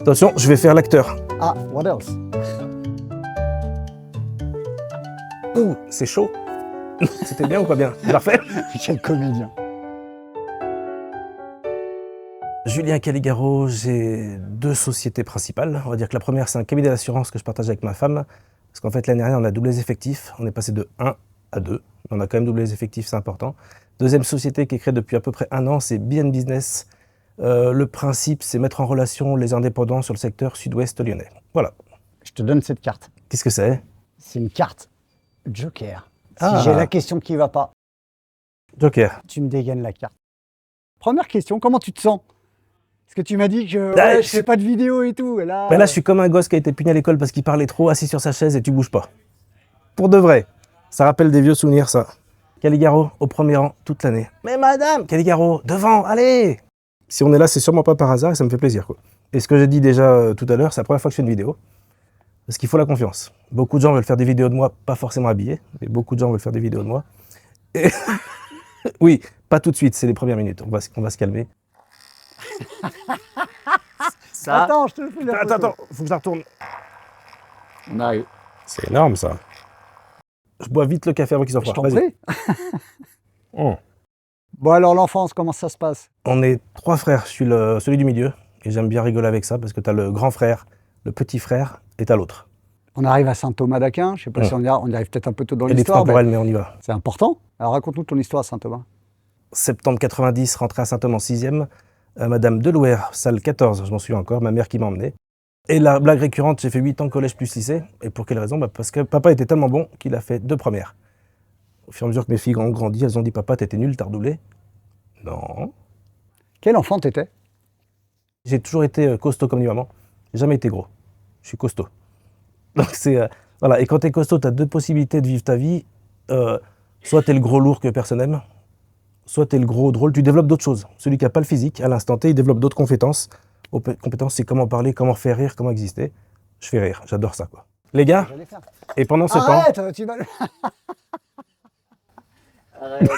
Attention, je vais faire l'acteur. Ah, what else? Ouh, c'est chaud. C'était bien ou pas bien? Je la refais? Quel comédien. Julien Caligaro, j'ai deux sociétés principales. On va dire que la première, c'est un cabinet d'assurance que je partage avec ma femme. Parce qu'en fait, l'année dernière, on a doublé les effectifs. On est passé de 1 à 2. On a quand même doublé les effectifs, c'est important. Deuxième société qui est créée depuis à peu près 1 an, c'est BN Business. Le principe, c'est mettre en relation les indépendants sur le secteur sud-ouest lyonnais. Voilà. Je te donne cette carte. Qu'est-ce que c'est? C'est une carte Joker. Si Ah. j'ai la question qui va pas, Joker. tu me dégaines la carte. Première question, comment tu te sens? Parce que tu m'as dit que Ah, je fais pas de vidéo et tout. Et là, Mais là, je suis comme un gosse qui a été puni à l'école parce qu'il parlait trop, assis sur sa chaise et tu bouges pas. Pour de vrai. Ça rappelle des vieux souvenirs, ça. Caligaro, au premier rang, toute l'année. Mais madame, Caligaro, devant, allez! Si on est là, c'est sûrement pas par hasard et ça me fait plaisir, quoi. Et ce que j'ai dit déjà tout à l'heure, c'est la première fois que je fais une vidéo. Parce qu'il faut la confiance. Beaucoup de gens veulent faire des vidéos de moi, pas forcément habillés, mais beaucoup de gens veulent faire des vidéos de moi. Et oui, pas tout de suite, c'est les premières minutes. On va se calmer. Ça... Attends, je te fais la photo. Attends, faut que je la retourne. On arrive. C'est énorme, ça. Je bois vite le café avant qu'il soit Je froid. t'en Vas-y. prie. Bon alors l'enfance, comment ça se passe? On est 3 frères, je suis celui du milieu. Et j'aime bien rigoler avec ça parce que tu as le grand frère, le petit frère et tu as l'autre. On arrive à Saint-Thomas d'Aquin, je sais pas si on y arrive peut-être un peu tôt dans Il y a des l'histoire. temporels, mais on y va. C'est important. Alors raconte-nous ton histoire à Saint-Thomas. Septembre 90, rentré à Saint-Thomas en 6e. Madame Delouer, salle 14, je m'en souviens encore, ma mère qui m'a emmené. Et la blague récurrente, j'ai fait 8 ans collège plus lycée. Et pour quelle raison? Parce que papa était tellement bon qu'il a fait 2 premières. Au fur et à mesure que mes filles ont grandi, elles ont dit « Papa, t'étais nul, t'as redoublé ?» Non. Quel enfant t'étais? J'ai toujours été costaud comme dit maman. J'ai jamais été gros. Je suis costaud. Donc c'est... voilà. Et quand t'es costaud, t'as 2 possibilités de vivre ta vie. Soit t'es le gros lourd que personne n'aime, soit t'es le gros drôle, tu développes d'autres choses. Celui qui n'a pas le physique, à l'instant T, il développe d'autres compétences. Compétences, c'est comment parler, comment faire rire, comment exister. Je fais rire, j'adore ça, quoi. Les gars, et pendant ce temps... Arrête, tu vas... Arrête.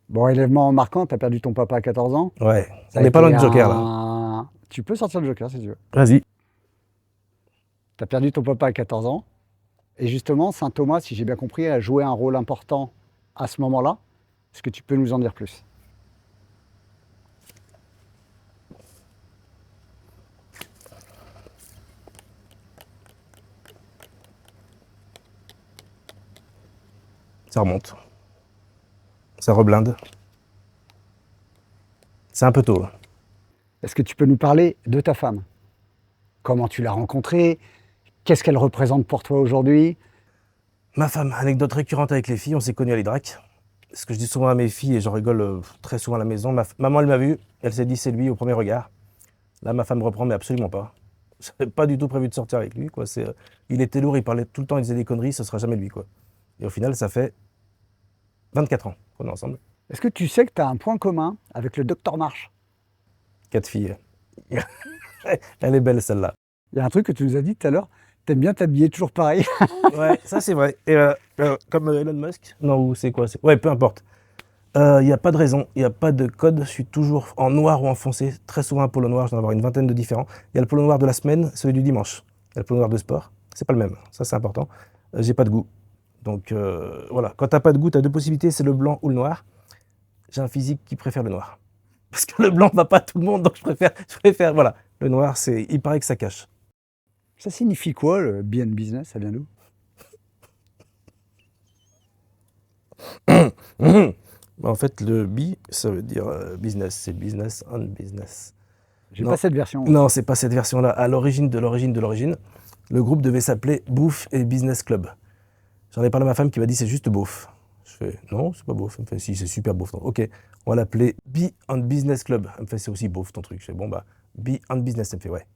Bon, élément marquant, t'as perdu ton papa à 14 ans. Ouais, Ça on a n'est pas loin été du Joker, là. Tu peux sortir le Joker si tu veux. Vas-y. T'as perdu ton papa à 14 ans. Et justement, Saint-Thomas, si j'ai bien compris, a joué un rôle important à ce moment-là. Est-ce que tu peux nous en dire plus? Ça remonte. Ça reblinde. C'est un peu tôt. Est-ce que tu peux nous parler de ta femme? Comment tu l'as rencontrée? Qu'est-ce qu'elle représente pour toi aujourd'hui? Ma femme, anecdote récurrente avec les filles, on s'est connus à l'Hydrac. Ce que je dis souvent à mes filles, et j'en rigole très souvent à la maison, maman elle m'a vu, elle s'est dit c'est lui au premier regard. Là ma femme reprend, mais absolument pas. J'avais pas du tout prévu de sortir avec lui, quoi. Il était lourd, il parlait tout le temps, il disait des conneries, ce sera jamais lui, quoi. Et au final, ça fait 24 ans qu'on est ensemble. Est-ce que tu sais que tu as un point commun avec le docteur March? 4 filles. Elle est belle celle-là. Il y a un truc que tu nous as dit tout à l'heure, t'aimes bien t'habiller toujours pareil. Ouais, ça c'est vrai. Et comme Elon Musk. Non, ou c'est quoi? Ouais, peu importe. Il n'y a pas de raison, il n'y a pas de code. Je suis toujours en noir ou en foncé. Très souvent un polo noir, je dois en avoir une vingtaine de différents. Il y a le polo noir de la semaine, celui du dimanche. Il y a le polo noir de sport, c'est pas le même. Ça c'est important. J'ai pas de goût. Donc voilà, quand t'as pas de goût, t'as 2 possibilités, c'est le blanc ou le noir. J'ai un physique qui préfère le noir. Parce que le blanc va pas à tout le monde, donc je préfère, voilà. Le noir, il paraît que ça cache. Ça signifie quoi, le BN Business? Ça vient d'où? En fait, le B, ça veut dire business, c'est business on business. J'ai pas cette version. Non, c'est pas cette version-là. À l'origine de l'origine de l'origine, le groupe devait s'appeler Bouffe et Business Club. J'en ai parlé à ma femme qui m'a dit c'est juste beauf. Je fais non, c'est pas beauf. Elle me fait si, c'est super beauf. Ok, on va l'appeler Be on Business Club. Elle me fait c'est aussi beauf ton truc. Je fais bon bah Be on Business. Elle me fait ouais.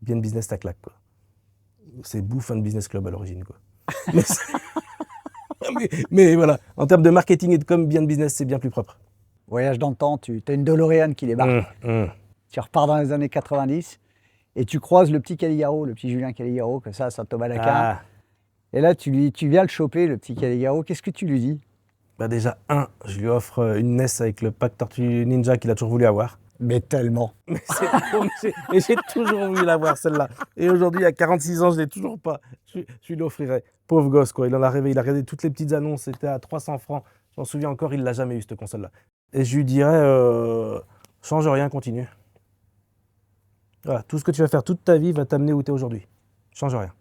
Bien business ta claque quoi. C'est Bouffe on Business Club à l'origine quoi. mais voilà, en termes de marketing et de com, bien business c'est bien plus propre. Voyage dans le temps, tu as une DeLorean qui débarque. Tu repars dans les années 90 et tu croises le petit Caligaro, le petit Julien Caligaro, comme ça à Saint-Thomas d'Aquin. Ah. Et là, tu viens le choper, le petit Caligaro. Qu'est-ce que tu lui dis? Bah déjà, je lui offre une NES avec le pack Tortue Ninja qu'il a toujours voulu avoir. Mais tellement. Mais c'est trop, mais j'ai toujours voulu l'avoir celle-là. Et aujourd'hui, à 46 ans, je l'ai toujours pas. Je lui l'offrirai. Pauvre gosse, quoi. Il en a rêvé. Il a regardé toutes les petites annonces. C'était à 300 francs. Je m'en souviens encore, il l'a jamais eu, cette console-là. Et je lui dirais, change rien, continue. Voilà, tout ce que tu vas faire toute ta vie va t'amener où tu es aujourd'hui. Change rien.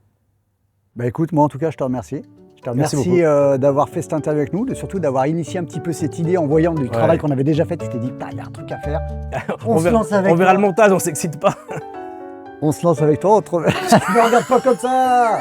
Bah écoute, moi en tout cas, je te remercie. Je te Merci remercie d'avoir fait cette interview avec nous, surtout d'avoir initié un petit peu cette idée en voyant du travail qu'on avait déjà fait. Tu t'es dit, il y a un truc à faire. On verra le montage, on s'excite pas. On se lance avec toi. Ne regarde pas comme ça.